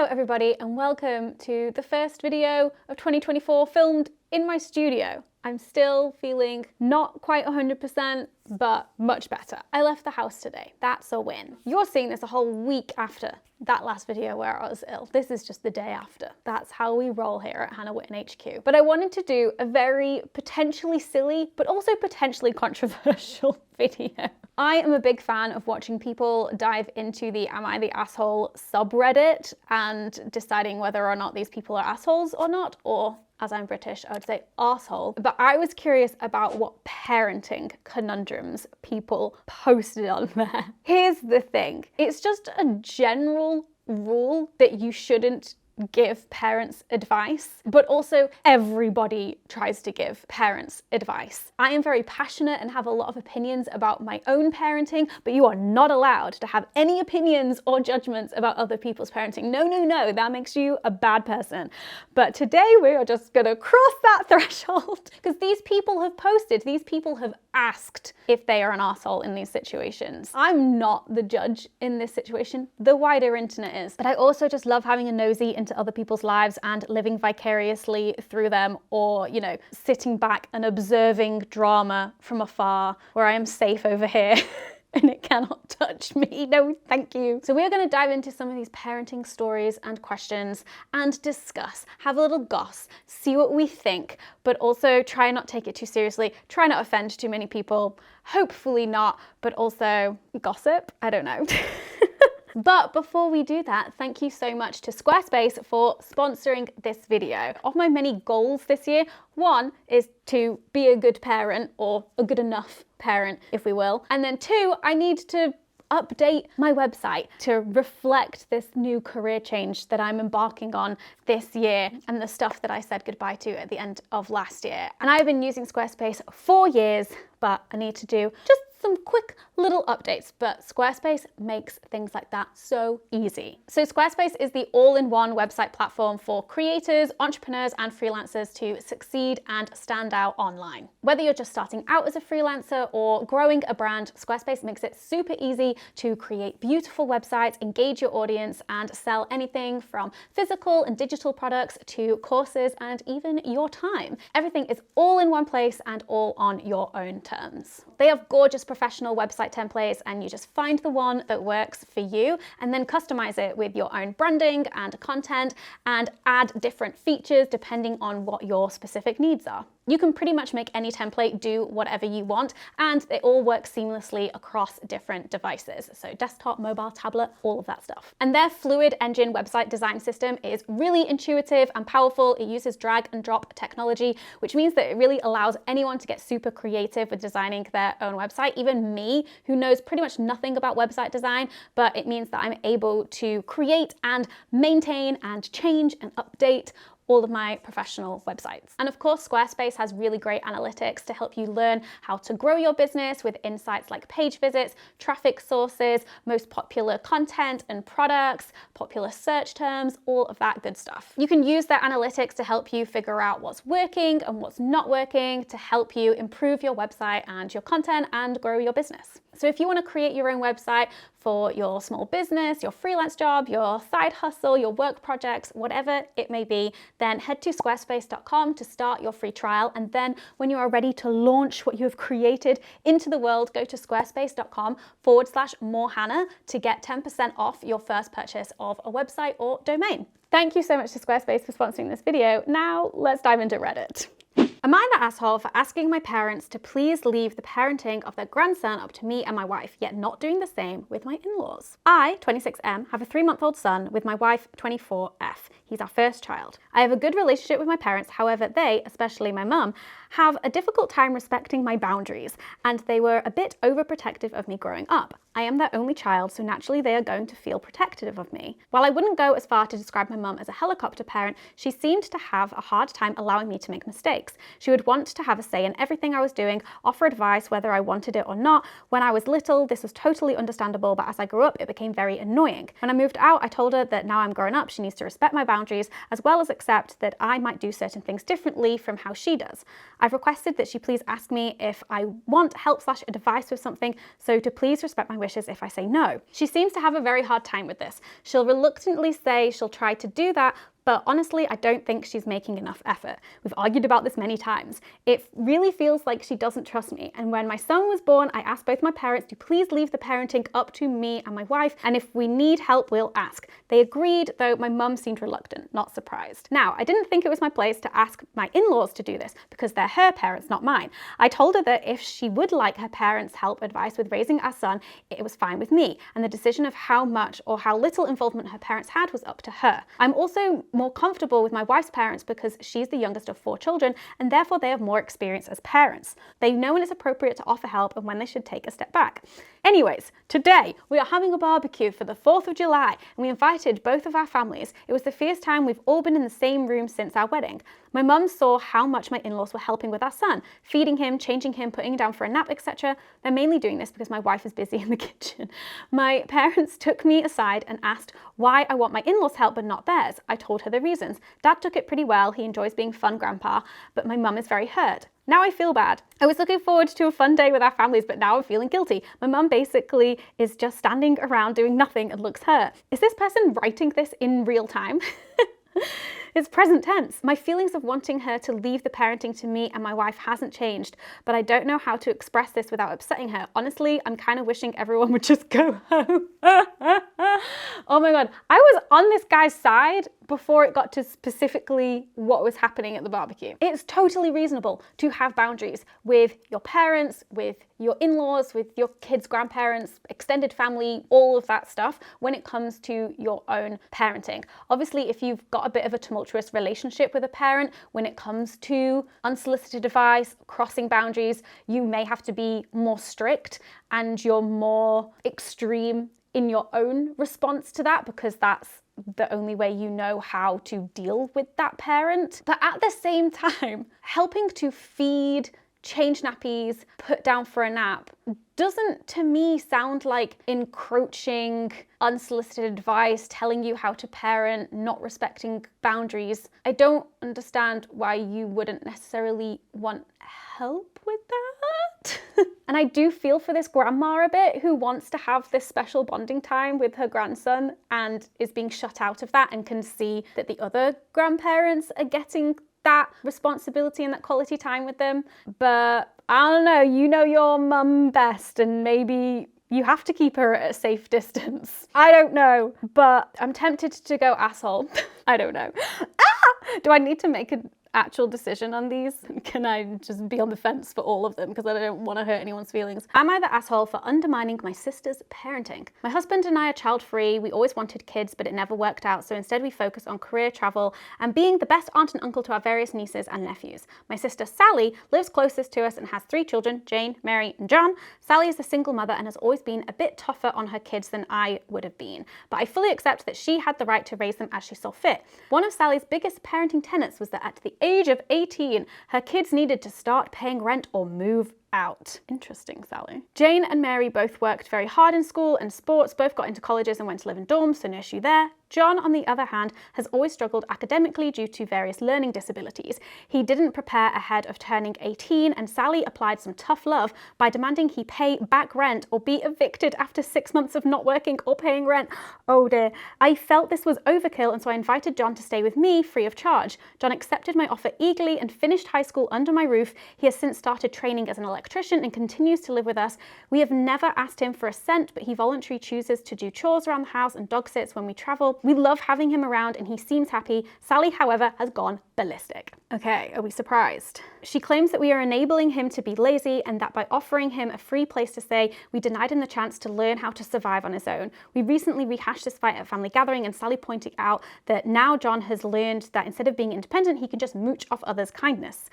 Hello everybody and welcome to the first video of 2024 filmed in my studio. I'm still feeling not quite 100%, but much better. I left the house today. That's a win. You're seeing this a whole week after that last video where I was ill. This is just the day after. That's how we roll here at Hannah Witton HQ. But I wanted to do a very potentially silly, but also potentially controversial video. I am a big fan of watching people dive into the Am I the Asshole subreddit and deciding whether or not these people are assholes or not, or as I'm British, I would say arsehole. But I was curious about what parenting conundrums people posted on there. Here's the thing. It's just a general rule that you shouldn't give parents advice, but also everybody tries to give parents advice. I am very passionate and have a lot of opinions about my own parenting, but you are not allowed to have any opinions or judgments about other people's parenting. No, no, no, that makes you a bad person. But today we are just gonna cross that threshold because these people have posted, these people have asked if they are an arsehole in these situations. I'm not the judge in this situation, the wider internet is. But I also just love having a nosy into other people's lives and living vicariously through them, or, you know, sitting back and observing drama from afar where I am safe over here. And it cannot touch me. No, thank you. So we're going to dive into some of these parenting stories and questions and discuss, have a little goss, see what we think, but also try and not take it too seriously, try not offend too many people, hopefully not, but also gossip. I don't know. But before we do that, thank you so much to Squarespace for sponsoring this video. Of my many goals this year, one is to be a good parent, or a good enough parent, if we will. And then two, I need to update my website to reflect this new career change that I'm embarking on this year and the stuff that I said goodbye to at the end of last year. And I've been using Squarespace for years, but I need to do just some quick little updates, but Squarespace makes things like that so easy. So Squarespace is the all-in-one website platform for creators, entrepreneurs, and freelancers to succeed and stand out online. Whether you're just starting out as a freelancer or growing a brand, Squarespace makes it super easy to create beautiful websites, engage your audience, and sell anything from physical and digital products to courses and even your time. Everything is all in one place and all on your own terms. They have gorgeous professional website templates, and you just find the one that works for you and then customize it with your own branding and content and add different features depending on what your specific needs are. You can pretty much make any template do whatever you want, and it all works seamlessly across different devices. So desktop, mobile, tablet, all of that stuff. And their Fluid Engine website design system is really intuitive and powerful. It uses drag and drop technology, which means that it really allows anyone to get super creative with designing their own website. Even me, who knows pretty much nothing about website design, but it means that I'm able to create and maintain and change and update all of my professional websites. And of course, Squarespace has really great analytics to help you learn how to grow your business with insights like page visits, traffic sources, most popular content and products, popular search terms, all of that good stuff. You can use their analytics to help you figure out what's working and what's not working to help you improve your website and your content and grow your business. So if you want to create your own website for your small business, your freelance job, your side hustle, your work projects, whatever it may be, then head to squarespace.com to start your free trial. And then when you are ready to launch what you have created into the world, go to squarespace.com/morehannah to get 10% off your first purchase of a website or domain. Thank you so much to Squarespace for sponsoring this video. Now let's dive into Reddit. Am I the asshole for asking my parents to please leave the parenting of their grandson up to me and my wife, yet not doing the same with my in-laws? I, 26M, have a 3-month-old son with my wife, 24F. He's our first child. I have a good relationship with my parents, however, they, especially my mum, have a difficult time respecting my boundaries, and they were a bit overprotective of me growing up. I am their only child, so naturally they are going to feel protective of me. While I wouldn't go as far to describe my mum as a helicopter parent, she seemed to have a hard time allowing me to make mistakes. She would want to have a say in everything I was doing, offer advice whether I wanted it or not. When I was little, this was totally understandable, but as I grew up, it became very annoying. When I moved out, I told her that now I'm grown up, she needs to respect my boundaries, as well as accept that I might do certain things differently from how she does. I've requested that she please ask me if I want help/advice with something, so to please respect my wishes if I say no. She seems to have a very hard time with this. She'll reluctantly say she'll try to do that, but honestly, I don't think she's making enough effort. We've argued about this many times. It really feels like she doesn't trust me. And when my son was born, I asked both my parents to please leave the parenting up to me and my wife, and if we need help, we'll ask. They agreed, though my mum seemed reluctant, not surprised. Now, I didn't think it was my place to ask my in-laws to do this because they're her parents, not mine. I told her that if she would like her parents' help advice with raising our son, it was fine with me, and the decision of how much or how little involvement her parents had was up to her. I'm also more comfortable with my wife's parents because she's the youngest of 4 children, and therefore they have more experience as parents. They know when it's appropriate to offer help and when they should take a step back. Anyways, today we are having a barbecue for the 4th of July, and we invited both of our families. It was the first time we've all been in the same room since our wedding. My mum saw how much my in-laws were helping with our son, feeding him, changing him, putting him down for a nap, etc. They're mainly doing this because my wife is busy in the kitchen. My parents took me aside and asked why I want my in-laws' help but not theirs. I told her the reasons. Dad took it pretty well. He enjoys being fun grandpa, but my mum is very hurt. Now I feel bad. I was looking forward to a fun day with our families, but now I'm feeling guilty. My mum basically is just standing around doing nothing and looks hurt. Is this person writing this in real time? It's present tense. My feelings of wanting her to leave the parenting to me and my wife hasn't changed, but I don't know how to express this without upsetting her. Honestly, I'm kind of wishing everyone would just go home. Oh my God, I was on this guy's side before it got to specifically what was happening at the barbecue. It's totally reasonable to have boundaries with your parents, with your in-laws, with your kids' grandparents, extended family, all of that stuff when it comes to your own parenting. Obviously, if you've got a bit of a tumultuous relationship with a parent, when it comes to unsolicited advice, crossing boundaries, you may have to be more strict and you're more extreme in your own response to that because that's the only way you know how to deal with that parent. But at the same time, helping to feed, change nappies, put down for a nap doesn't to me sound like encroaching, unsolicited advice, telling you how to parent, not respecting boundaries. I don't understand why you wouldn't necessarily want help with that. And I do feel for this grandma a bit who wants to have this special bonding time with her grandson and is being shut out of that and can see that the other grandparents are getting that responsibility and that quality time with them. But I don't know, you know your mum best and maybe you have to keep her at a safe distance. I don't know, but I'm tempted to go asshole. I don't know. Do I need to make an actual decision on these? Can I just be on the fence for all of them because I don't want to hurt anyone's feelings? Am I the asshole for undermining my sister's parenting? My husband and I are child-free. We always wanted kids, but it never worked out. So instead we focused on career, travel, and being the best aunt and uncle to our various nieces and nephews. My sister Sally lives closest to us and has 3 children, Jane, Mary, and John. Sally is a single mother and has always been a bit tougher on her kids than I would have been. But I fully accept that she had the right to raise them as she saw fit. One of Sally's biggest parenting tenets was that at the age of 18, her kids needed to start paying rent or move out. Interesting, Sally. Jane and Mary both worked very hard in school and sports, both got into colleges and went to live in dorms, so no issue there. John, on the other hand, has always struggled academically due to various learning disabilities. He didn't prepare ahead of turning 18, and Sally applied some tough love by demanding he pay back rent or be evicted after 6 months of not working or paying rent. Oh dear. I felt this was overkill, and so I invited John to stay with me free of charge. John accepted my offer eagerly and finished high school under my roof. He has since started training as an electrician and continues to live with us. We have never asked him for a cent, but he voluntarily chooses to do chores around the house and dog sits when we travel. We love having him around and he seems happy. Sally, however, has gone ballistic. Okay, are we surprised? She claims that we are enabling him to be lazy and that by offering him a free place to stay, we denied him the chance to learn how to survive on his own. We recently rehashed this fight at a family gathering and Sally pointed out that now John has learned that instead of being independent, he can just mooch off others' kindness.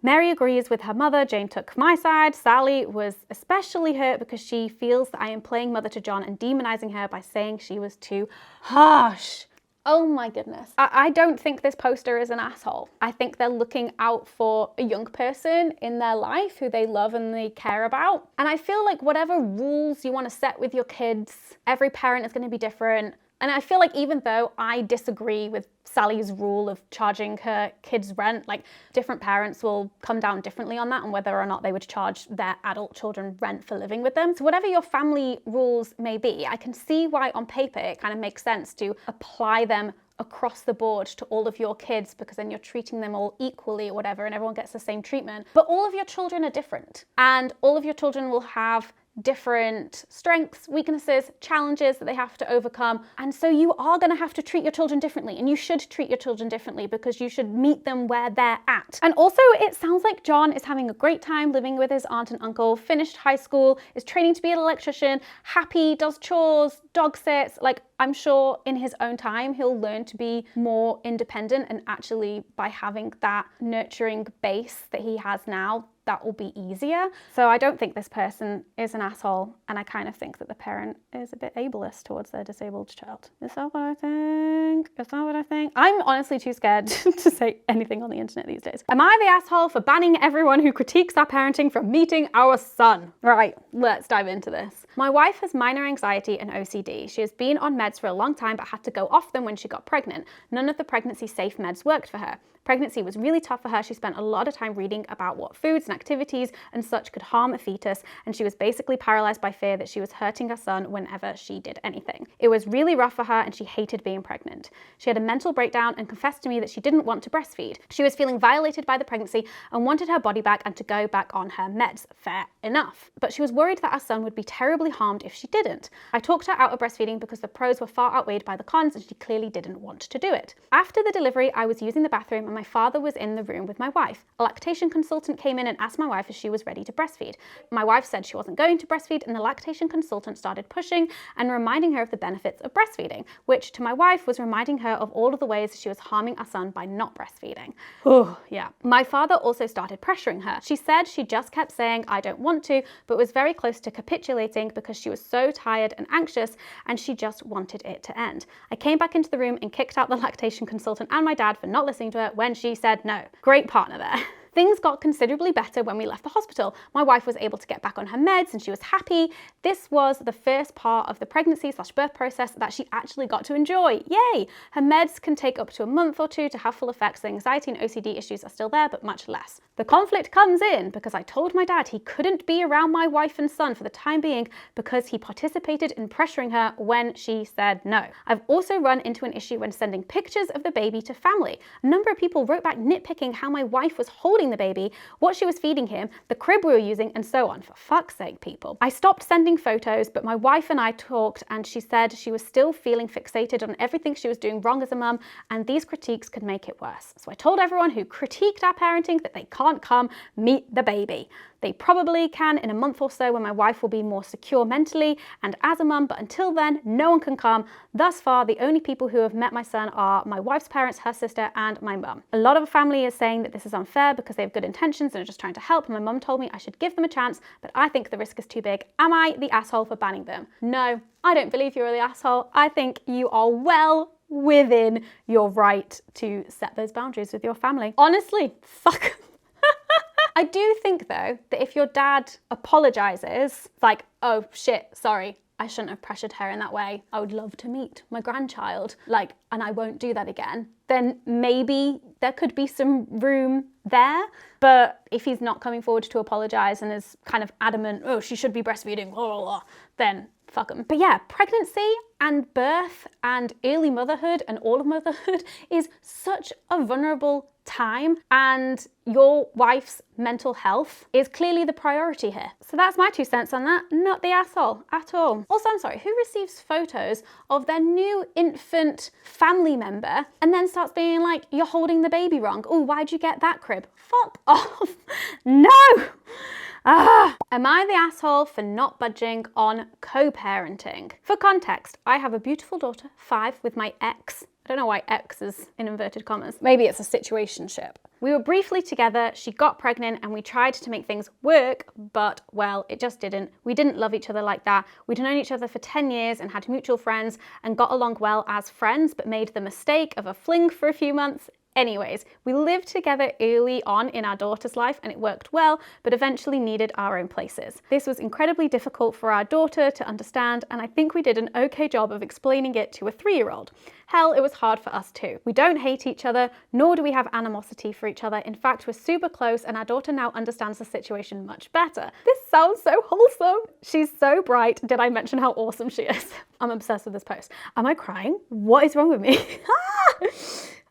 Mary agrees with her mother. Jane took my side. Sally was especially hurt because she feels that I am playing mother to John and demonizing her by saying she was too harsh. Oh my goodness. I don't think this poster is an asshole. I think they're looking out for a young person in their life who they love and they care about. And I feel like whatever rules you want to set with your kids, every parent is going to be different. And I feel like even though I disagree with Sally's rule of charging her kids rent, like different parents will come down differently on that and whether or not they would charge their adult children rent for living with them. So whatever your family rules may be, I can see why on paper it kind of makes sense to apply them across the board to all of your kids, because then you're treating them all equally or whatever and everyone gets the same treatment. But all of your children are different and all of your children will have different strengths, weaknesses, challenges that they have to overcome. And so you are going to have to treat your children differently, and you should treat your children differently because you should meet them where they're at. And also it sounds like John is having a great time living with his aunt and uncle, finished high school, is training to be an electrician, happy, does chores, dog sits. Like, I'm sure in his own time he'll learn to be more independent, and actually by having that nurturing base that he has now, that will be easier. So I don't think this person is an asshole, and I kind of think that the parent is a bit ableist towards their disabled child. Is that what I think? Is that what I think? I'm honestly too scared to say anything on the internet these days. Am I the asshole for banning everyone who critiques our parenting from meeting our son? Right, let's dive into this. My wife has minor anxiety and OCD. She has been on meds for a long time but had to go off them when she got pregnant. None of the pregnancy safe meds worked for her. Pregnancy was really tough for her. She spent a lot of time reading about what foods and activities and such could harm a fetus, and she was basically paralyzed by fear that she was hurting her son whenever she did anything. It was really rough for her and she hated being pregnant. She had a mental breakdown and confessed to me that she didn't want to breastfeed. She was feeling violated by the pregnancy and wanted her body back and to go back on her meds. Fair enough. But she was worried that our son would be terribly harmed if she didn't. I talked her out of breastfeeding because the pros were far outweighed by the cons and she clearly didn't want to do it. After the delivery, I was using the bathroom and my father was in the room with my wife. A lactation consultant came in and asked my wife if she was ready to breastfeed. My wife said she wasn't going to breastfeed, and the lactation consultant started pushing and reminding her of the benefits of breastfeeding, which to my wife was reminding her of all of the ways she was harming our son by not breastfeeding. Oh, yeah. My father also started pressuring her. She said she just kept saying, I don't want to, but was very close to capitulating because she was so tired and anxious and she just wanted it to end. I came back into the room and kicked out the lactation consultant and my dad for not listening to her when she said no. Great partner there. Things got considerably better when we left the hospital. My wife was able to get back on her meds and she was happy. This was the first part of the pregnancy/birth process that she actually got to enjoy. Yay! Her meds can take up to a month or two to have full effects. The anxiety and OCD issues are still there, but much less. The conflict comes in because I told my dad he couldn't be around my wife and son for the time being because he participated in pressuring her when she said no. I've also run into an issue when sending pictures of the baby to family. A number of people wrote back nitpicking how my wife was holding the baby, what she was feeding him, the crib we were using, and so on. For fuck's sake, people. I stopped sending photos, but my wife and I talked and she said she was still feeling fixated on everything she was doing wrong as a mum, and these critiques could make it worse. So I told everyone who critiqued our parenting that they can't come meet the baby. They probably can in a month or so when my wife will be more secure mentally and as a mum, but until then, no one can come. Thus far, the only people who have met my son are my wife's parents, her sister, and my mum. A lot of the family is saying that this is unfair because they have good intentions and are just trying to help, and my mum told me I should give them a chance, but I think the risk is too big. Am I the asshole for banning them? No, I don't believe you're the asshole. I think you are well within your right to set those boundaries with your family. Honestly, fuck. I do think though that if your dad apologizes, like, oh shit, sorry, I shouldn't have pressured her in that way. I would love to meet my grandchild, like, and I won't do that again. Then maybe there could be some room there. But if he's not coming forward to apologize and is kind of adamant, oh, she should be breastfeeding, blah, blah, blah, then fuck him. But yeah, pregnancy and birth and early motherhood and all of motherhood is such a vulnerable time, and your wife's mental health is clearly the priority here. So that's my 2 cents on that. Not the asshole at all. Also, I'm sorry, who receives photos of their new infant family member and then starts being like, you're holding the baby wrong. Oh, why'd you get that crib? Fuck off. No. Am I the asshole for not budging on co-parenting? For context, I have a beautiful daughter, 5, with my ex, I don't know why X is in inverted commas. Maybe it's a situationship. We were briefly together, she got pregnant, and we tried to make things work, but, well, it just didn't. We didn't love each other like that. We'd known each other for 10 years and had mutual friends and got along well as friends, but made the mistake of a fling for a few months. Anyways, we lived together early on in our daughter's life and it worked well, but eventually needed our own places. This was incredibly difficult for our daughter to understand, and I think we did an okay job of explaining it to a 3-year-old. Hell, it was hard for us too. We don't hate each other, nor do we have animosity for each other. In fact, we're super close and our daughter now understands the situation much better. This sounds so wholesome. She's so bright. Did I mention how awesome she is? I'm obsessed with this post. Am I crying? What is wrong with me?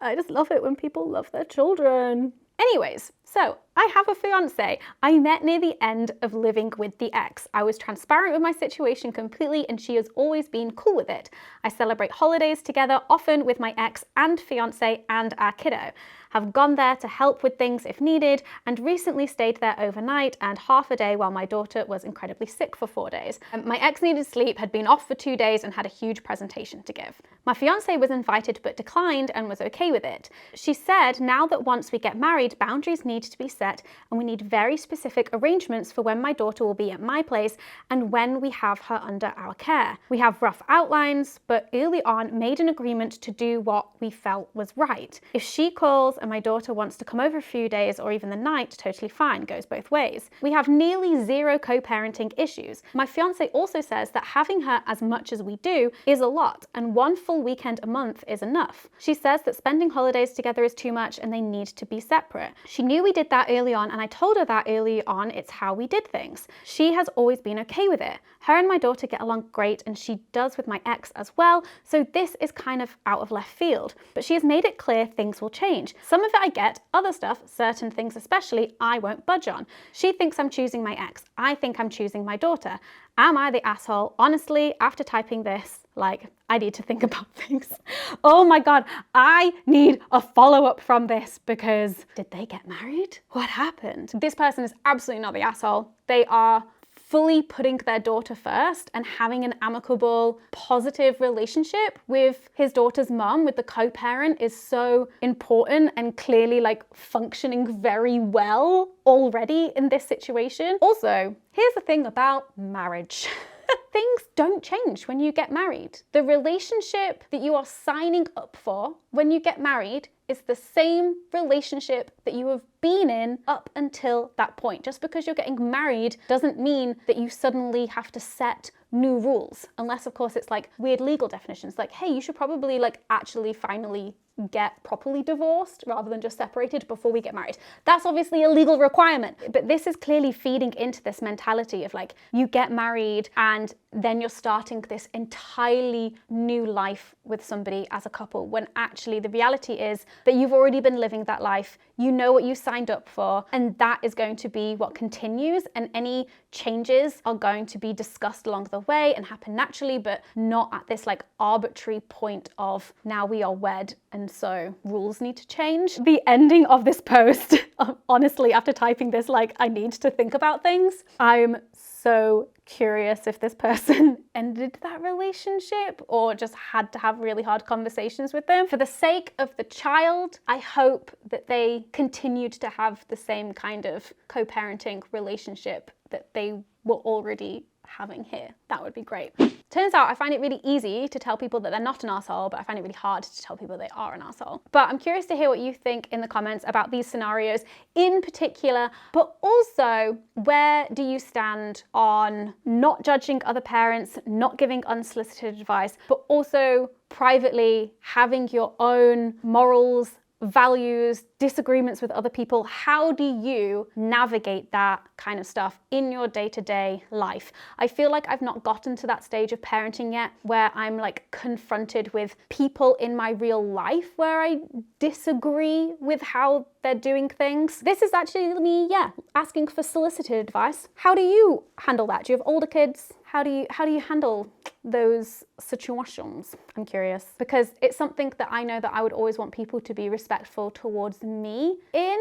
I just love it when people love their children. Anyways, so I have a fiance. I met near the end of living with the ex. I was transparent with my situation completely and she has always been cool with it. I celebrate holidays together, often with my ex and fiance and our kiddo. Have gone there to help with things if needed, and recently stayed there overnight and half a day while my daughter was incredibly sick for 4 days. My ex needed sleep, had been off for 2 days and had a huge presentation to give. My fiance was invited but declined and was okay with it. She said now that once we get married, boundaries need to be set and we need very specific arrangements for when my daughter will be at my place and when we have her under our care. We have rough outlines, but early on made an agreement to do what we felt was right. If she calls and my daughter wants to come over a few days or even the night, totally fine, goes both ways. We have nearly zero co-parenting issues. My fiance also says that having her as much as we do is a lot, and 1 full weekend a month is enough. She says that spending holidays together is too much and they need to be separate. She knew we did that early on and I told her that early on it's how we did things. She has always been okay with it. Her and my daughter get along great and she does with my ex as well, so this is kind of out of left field. But she has made it clear things will change. Some of it I get, other stuff, certain things especially, I won't budge on. She thinks I'm choosing my ex. I think I'm choosing my daughter. Am I the asshole? Honestly, after typing this, like, I need to think about things. Oh my God, I need a follow-up from this because did they get married? What happened? This person is absolutely not the asshole. They are fully putting their daughter first and having an amicable, positive relationship with his daughter's mum, with the co-parent, is so important and clearly like functioning very well already in this situation. Also, here's the thing about marriage. Things don't change when you get married. The relationship that you are signing up for when you get married is the same relationship that you have been in up until that point. Just because you're getting married doesn't mean that you suddenly have to set new rules, unless of course it's like weird legal definitions, like, hey, you should probably like actually finally get properly divorced rather than just separated before we get married. That's obviously a legal requirement, but this is clearly feeding into this mentality of like, you get married and then you're starting this entirely new life with somebody as a couple, when actually the reality is that you've already been living that life, you know what you signed up for, and that is going to be what continues, and any changes are going to be discussed along the way and happen naturally, but not at this like arbitrary point of now we are wed and so rules need to change. The ending of this post, honestly, after typing this, like, I need to think about things. I'm so curious if this person ended that relationship or just had to have really hard conversations with them. For the sake of the child, I hope that they continued to have the same kind of co-parenting relationship that they were already having here. That would be great. Turns out I find it really easy to tell people that they're not an arsehole, but I find it really hard to tell people they are an arsehole. But I'm curious to hear what you think in the comments about these scenarios in particular, but also where do you stand on not judging other parents, not giving unsolicited advice, but also privately having your own morals, values, disagreements with other people. How do you navigate that kind of stuff in your day-to-day life? I feel like I've not gotten to that stage of parenting yet where I'm like confronted with people in my real life where I disagree with how they're doing things. This is actually me, asking for solicited advice. How do you handle that? Do you have older kids? How do you handle those situations? I'm curious, because it's something that I know that I would always want people to be respectful towards me in,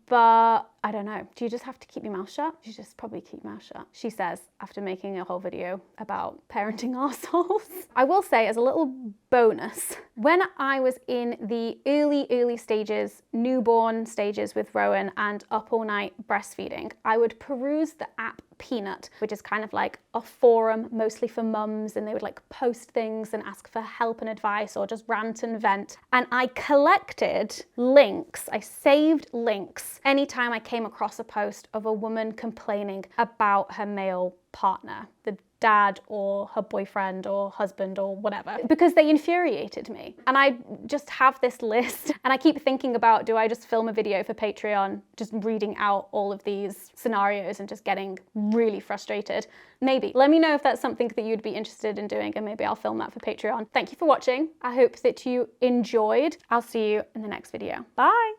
but I don't know. Do you just have to keep your mouth shut? You should just probably keep your mouth shut, she says, after making a whole video about parenting arseholes. I will say, as a little bonus, when I was in the early stages, newborn stages with Rowan and up all night breastfeeding, I would peruse the app Peanut, which is kind of like a forum mostly for mums, and they would like post things and ask for help and advice or just rant and vent. And I collected links, I saved links anytime I came across a post of a woman complaining about her male partner, the dad or her boyfriend or husband or whatever, because they infuriated me. And I just have this list, and I keep thinking about, do I just film a video for Patreon, just reading out all of these scenarios and just getting really frustrated? Maybe. Let me know if that's something that you'd be interested in doing, and maybe I'll film that for Patreon. Thank you for watching. I hope that you enjoyed. I'll see you in the next video. Bye.